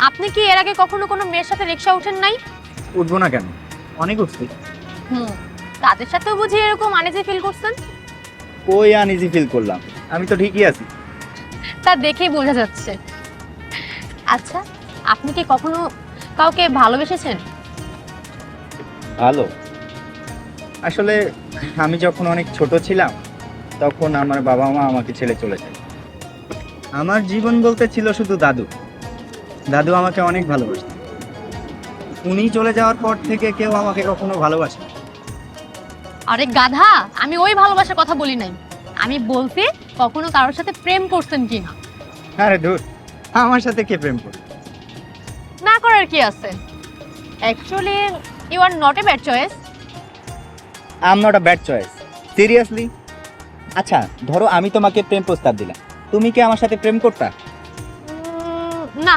আপনি কি এর আগে কখনো কোনো মেয়ের সাথে রিকশা ওঠেন নাই? উঠবো না কেন, অনেক উঠছি। তাদের সাথেও বুঝি এরকম আনইজি ফিল করছেন? ওই আনইজি ফিল করলাম, আমি তো ঠিকই আছি। তা দেখেই বোঝা যাচ্ছে। আচ্ছা, আপনি কি কখনো কাউকে ভালোবেসেছেন? ভালো, আসলে আমি যখন অনেক ছোট ছিলাম তখন আমার বাবা মা আমাকে ছেড়ে চলে যায়। আমার জীবন বলতে ছিল শুধু দাদু। দাদু আমাকে অনেক ভালোবাসতেন। উনি চলে যাওয়ার পর থেকে কেউ আমাকে কখনো ভালোবাসে না। আরে গাধা, আমি ওই ভালোবাসার কথা বলি নাই। আমি বলছি কখনো কারোর সাথে প্রেম করছেন কিনা। আরে ধুর, আমার সাথে কে প্রেম করে? না করার কি আছে? Actually you are not a bad choice. I am not a bad choice, seriously. আচ্ছা ধরো আমি তোমাকে প্রেম প্রস্তাব দিলাম, তুমি কি আমার সাথে প্রেম করতা? না,